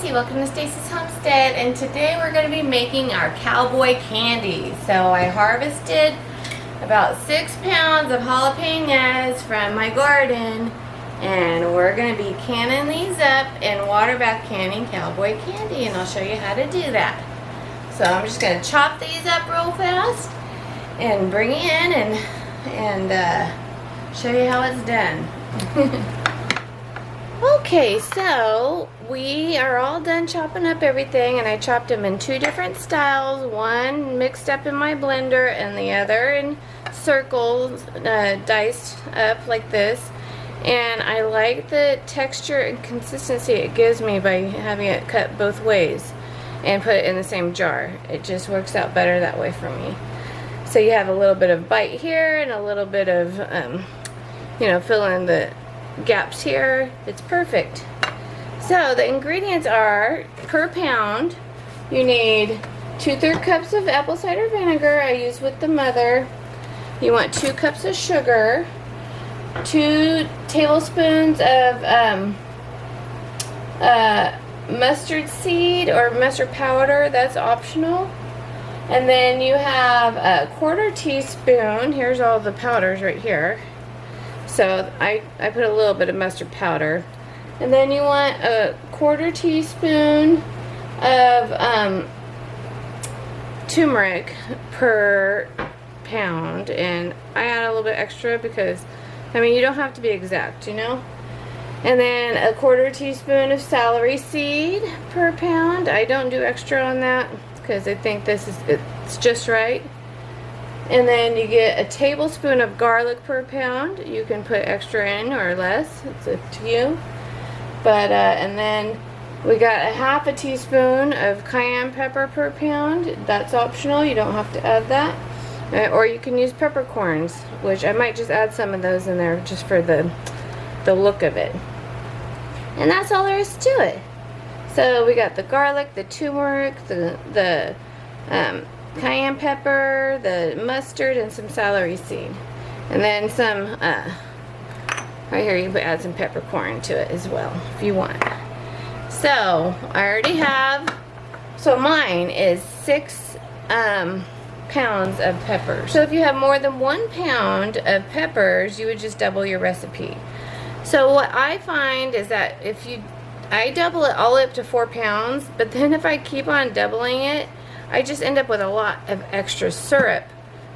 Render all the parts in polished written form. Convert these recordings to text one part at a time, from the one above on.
Stacy. Welcome to Stacy's Homestead, and today we're going to be making our cowboy candy. So I harvested about 6 pounds of jalapenos from my garden, and we're going to be canning these up in Waterbath canning cowboy candy, and I'll show you how to do that. So I'm just going to chop these up real fast and bring it in and show you how it's done. Okay, so we are all done chopping up everything, and I chopped them in 2 different styles, one mixed up in my blender and the other in circles, diced up like this. And I like the texture and consistency it gives me by having it cut both ways and put it in the same jar. It just works out better that way for me. So you have a little bit of bite here and a little bit of, fill in the gaps here. It's perfect. So the ingredients are, per pound, you need 2/3 cups of apple cider vinegar I use with the mother. You want 2 cups of sugar, 2 tablespoons of mustard seed or mustard powder, that's optional. And then you have a 1/4 teaspoon, here's all the powders right here. So I put a little bit of mustard powder. And then you want a 1/4 teaspoon of turmeric per pound. And I add a little bit extra because, you don't have to be exact, And then a 1/4 teaspoon of celery seed per pound. I don't do extra on that because I think it's just right. And then you get a tablespoon of garlic per pound. You can put extra in or less, it's up to you. But and then we got a 1/2 teaspoon of cayenne pepper per pound. That's optional, you don't have to add that. Or you can use peppercorns, which I might just add some of those in there just for the look of it. And that's all there is to it. So we got the garlic, the turmeric, the cayenne pepper, the mustard, and some celery seed. And then some, right here you can add some peppercorn to it as well if you want. So I already have, so mine is 6 pounds of peppers. So if you have more than 1 pound of peppers, you would just double your recipe. So what I find is that I double it all up to 4 pounds, but then if I keep on doubling it, I just end up with a lot of extra syrup.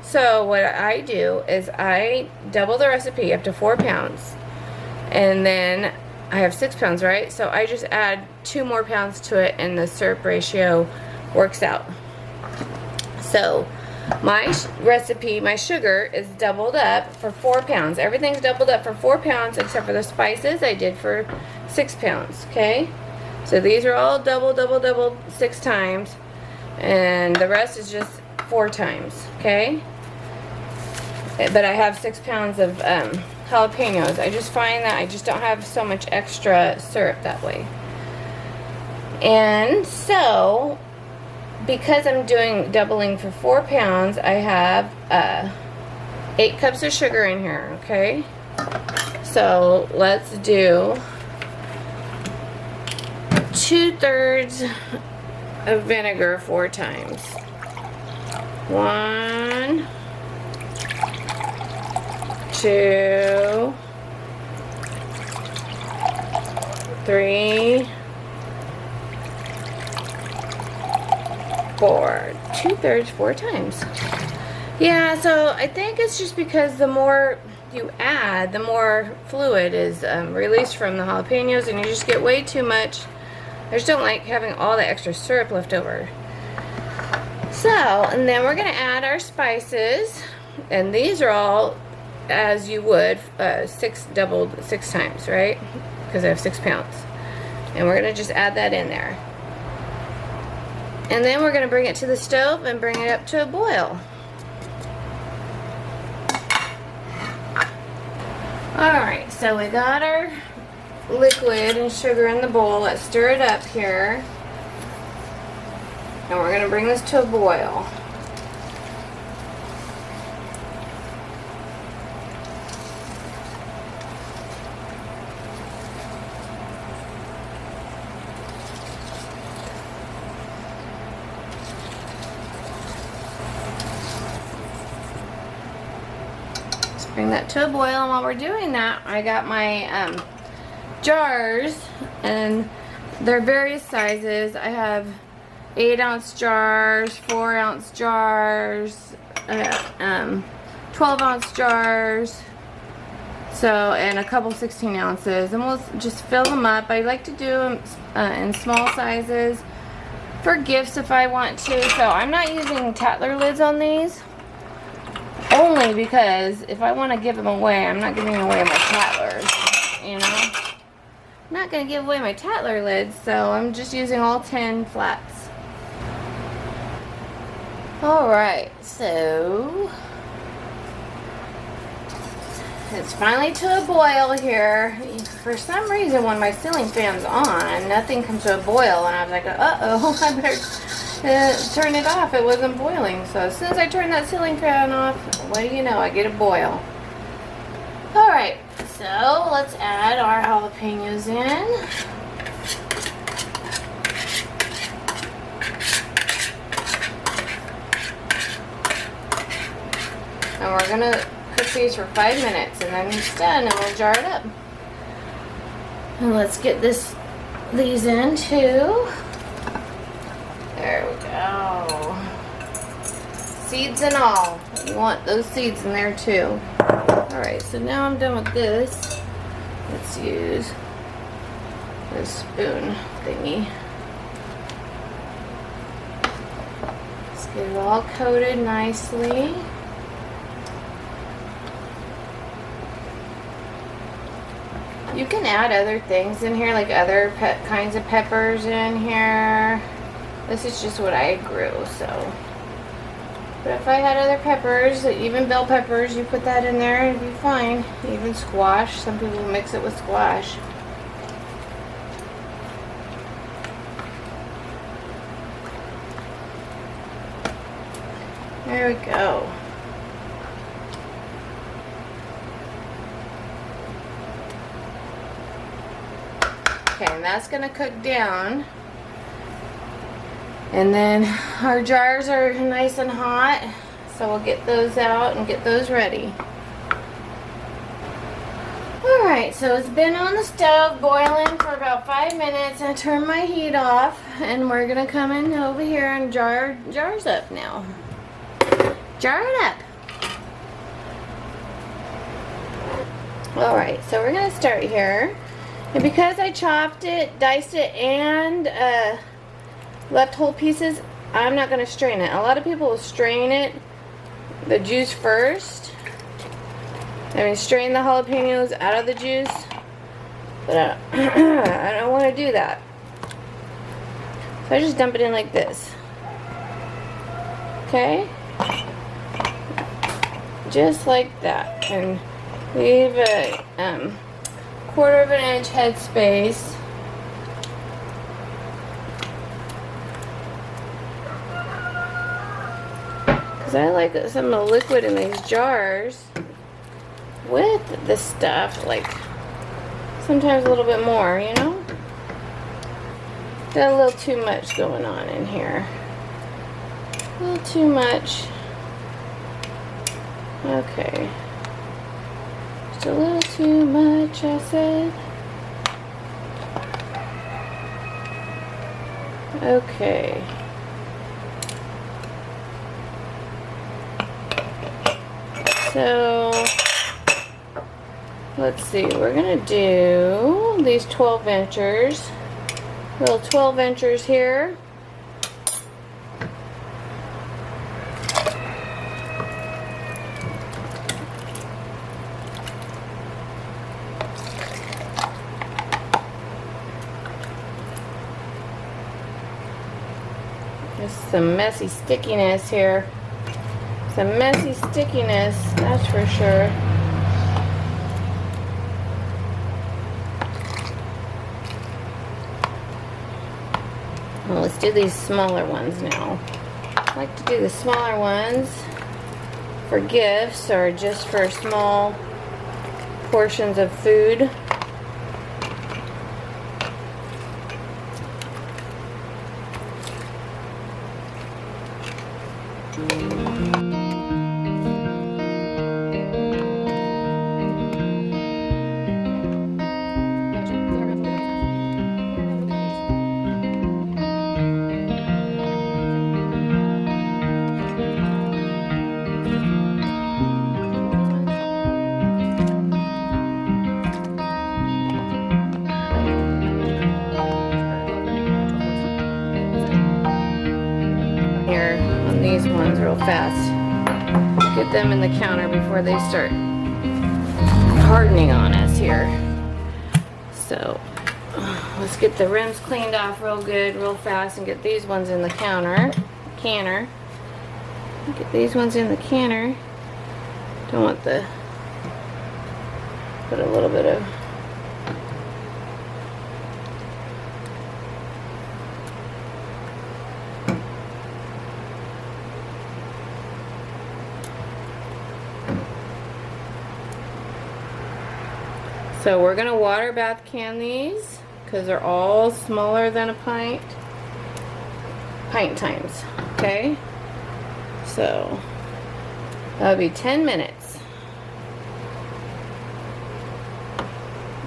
So what I do is I double the recipe up to 4 pounds, and then I have 6 pounds, right? So I just add 2 more pounds to it, and the syrup ratio works out. So my recipe, my sugar is doubled up for 4 pounds. Everything's doubled up for 4 pounds except for the spices I did for 6 pounds, okay? So these are all double 6 times. And the rest is just 4 times, okay? But I have 6 pounds of jalapenos. I just find that I just don't have so much extra syrup that way. And so, because I'm doing doubling for 4 pounds, I have 8 cups of sugar in here, okay? So let's do 2/3 of vinegar 4 times. 1, 2, 3, 4. 2/3 4 times. Yeah, so I think it's just because the more you add, the more fluid is released from the jalapenos, and you just get way too much. I just don't like having all the extra syrup left over. So, and then we're going to add our spices, and these are all as you would doubled 6 times, right? Because I have 6 pounds. And we're going to just add that in there. And then we're going to bring it to the stove and bring it up to a boil. Alright, so we got our liquid and sugar in the bowl. Let's stir it up here. And we're going to bring this to a boil. Bring that to a boil, and while we're doing that, I got my jars, and they're various sizes. I have 8-ounce jars, 4-ounce jars, 12-ounce jars, so, and a couple 16 ounces, and we'll just fill them up. I like to do them in small sizes for gifts if I want to. So I'm not using Tatler lids on these, only because if I want to give them away, I'm not giving away my Tatlers, you know. I'm not going to give away my Tatler lids, so I'm just using all 10 flats. Alright, so it's finally to a boil here. For some reason, when my ceiling fan's on, nothing comes to a boil, and I was like, uh-oh, I better turn it off. It wasn't boiling. So as soon as I turn that ceiling fan off, what do you know? I get a boil. Alright, so let's add our jalapenos in. And we're going to cook these for 5 minutes, and then it's done, and we'll jar it up. And let's get these in too. There we go. Seeds and all. You want those seeds in there too. Alright, so now I'm done with this. Let's use this spoon thingy. Let's get it all coated nicely. You can add other things in here, like other kinds of peppers in here. This is just what I grew, so. But if I had other peppers, even bell peppers, you put that in there, it'd be fine. Even squash. Some people mix it with squash. There we go. Okay, and that's going to cook down. And then our jars are nice and hot, so we'll get those out and get those ready. Alright, so it's been on the stove boiling for about 5 minutes. I turned my heat off, and we're going to come in over here and jar jars up now. Jar it up. Alright, so we're going to start here. And because I chopped it, diced it, and left whole pieces, I'm not going to strain it. A lot of people will strain it, the juice first. I mean, strain the jalapenos out of the juice. But I don't want to do that. So I just dump it in like this. Okay? Just like that. And leave a 1/4 of an inch head space. Because I like some of the liquid in these jars with the stuff, like sometimes a little bit more, you know? Got a little too much going on in here. A little too much. Okay. Just a little too much, I said. Okay. So, let's see, we're going to do these 12 inchers. Little 12 inchers here. There's some messy stickiness here. Some messy stickiness, that's for sure. Well, let's do these smaller ones now. I like to do the smaller ones for gifts or just for small portions of food. these ones real fast. Get them in the counter before they start hardening on us here. So let's get the rims cleaned off real good, real fast, and get these ones in the canner. Get these ones in the canner. Don't want the, put a little bit of so we're gonna water bath can these because they're all smaller than a pint times, okay? So that'll be 10 minutes.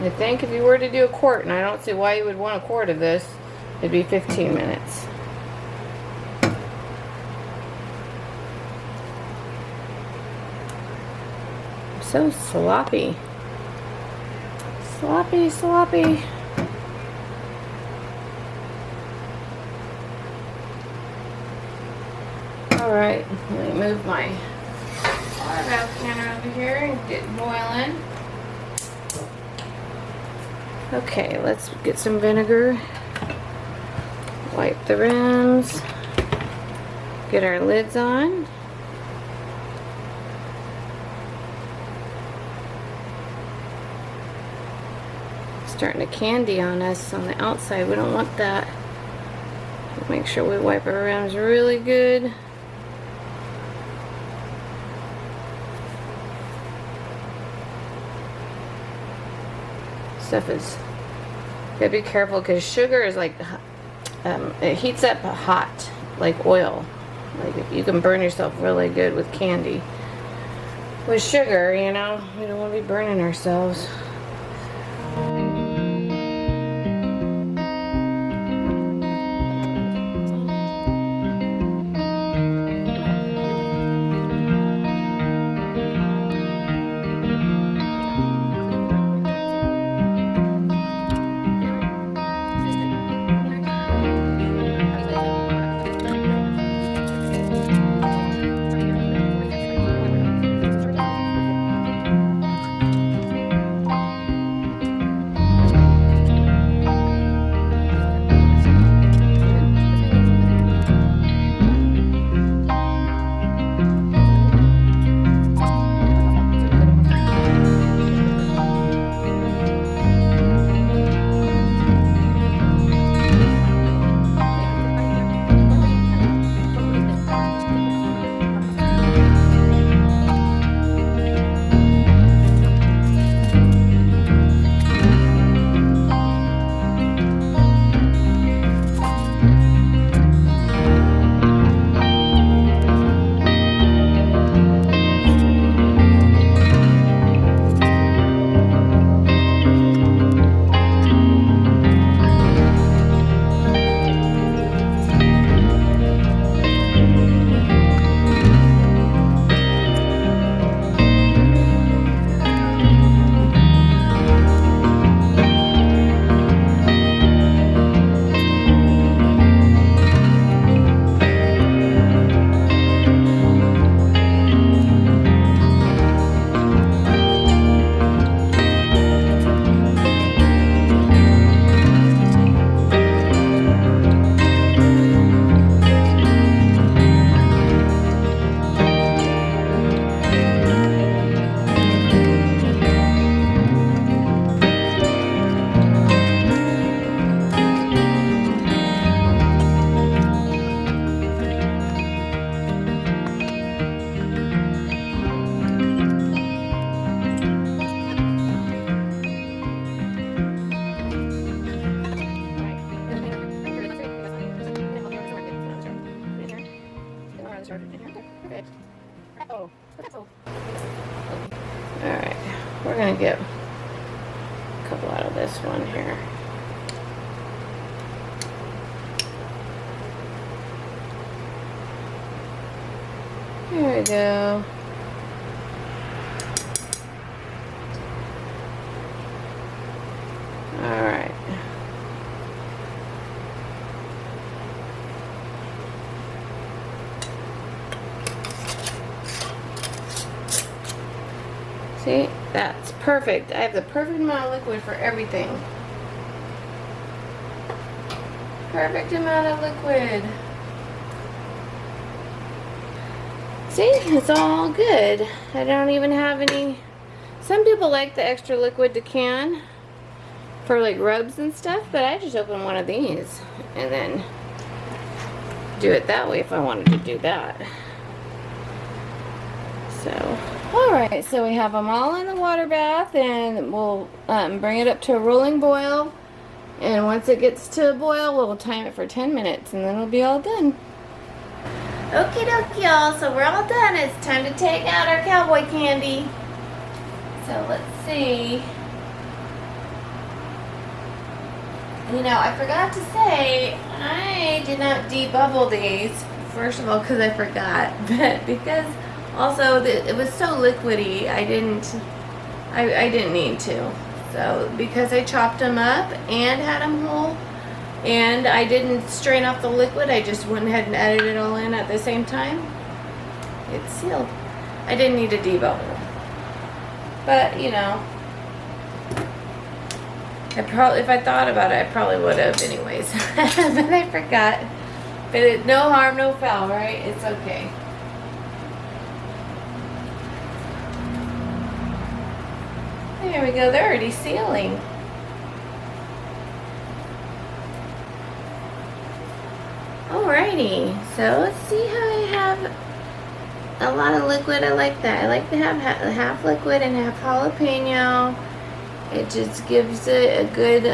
I think if you were to do a quart, and I don't see why you would want a quart of this, it'd be 15 minutes. I'm so sloppy. Sloppy. Alright, let me move my Waterbath canner over here and get boiling. Okay, let's get some vinegar. Wipe the rims. Get our lids on. Starting to candy on us on the outside. We don't want that. Make sure we wipe our rims really good. Stuff is, gotta be careful because sugar is like, it heats up hot like oil. Like you can burn yourself really good with candy. With sugar, you know, we don't want to be burning ourselves. Alright, we're going to get a couple out of this one here. There we go. Alright. See, that's perfect. I have the perfect amount of liquid for everything. Perfect amount of liquid. See, it's all good. I don't even have any. Some people like the extra liquid to can for like rubs and stuff, but I just open one of these and then do it that way if I wanted to do that. So, alright, so we have them all in the water bath, and we'll bring it up to a rolling boil, and once it gets to a boil, we'll time it for 10 minutes, and then it'll be all done. Okie dokie, y'all, so we're all done. It's time to take out our cowboy candy. So let's see. You know, I forgot to say, I did not debubble these, first of all, because I forgot, but because also it was so liquidy, I didn't need to. So, because I chopped them up and had them whole, and I didn't strain off the liquid, I just went ahead and added it all in at the same time. It's sealed. I didn't need to debubble. But, you know, if I thought about it, I probably would have anyways. But I forgot. But no harm, no foul, right? It's okay. There we go. They're already sealing. Alrighty. So let's see how I have a lot of liquid. I like that. I like to have half liquid and half jalapeno. It just gives it a good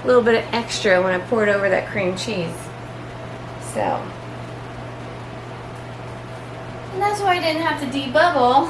little bit of extra when I pour it over that cream cheese. So, and that's why I didn't have to debubble.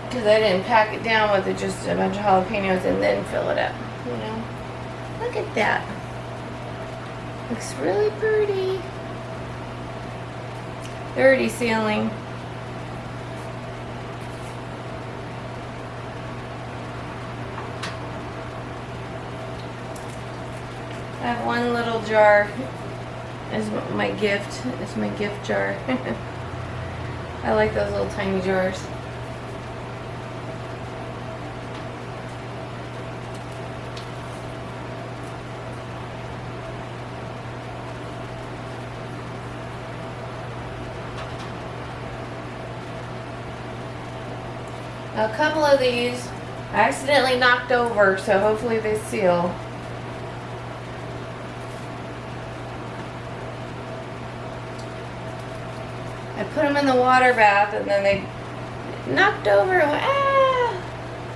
Because I didn't pack it down with just a bunch of jalapenos and then fill it up. You know, look at that. Looks really pretty. They're already sealing. I have one little jar as my gift. It's my gift jar. I like those little tiny jars. A couple of these I accidentally knocked over, so hopefully they seal. I put them in the water bath and then they knocked over and went, ah!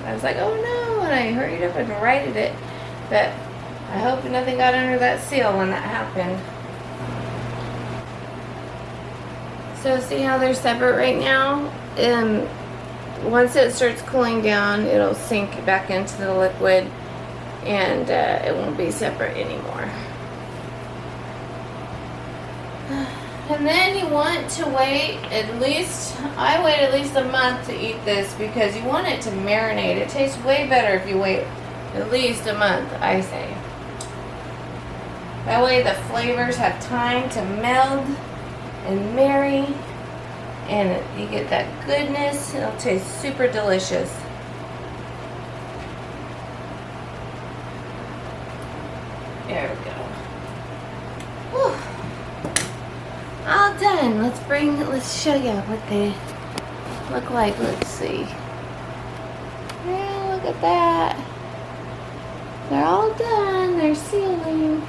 I was like, oh no, and I hurried up and righted it. But I hope nothing got under that seal when that happened. So see how they're separate right now? Once it starts cooling down, it'll sink back into the liquid and it won't be separate anymore. And then you want to wait I wait at least a month to eat this because you want it to marinate. It tastes way better if you wait at least a month, I say. That way the flavors have time to meld and marry. And you get that goodness. It'll taste super delicious. There we go. Whew. All done. Let's show you what they look like. Let's see. Yeah, look at that. They're all done. They're sealing.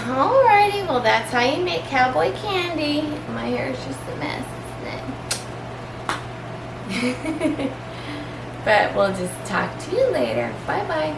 Alrighty, well that's how you make cowboy candy. My hair is just a mess, isn't it? But we'll just talk to you later. Bye-bye.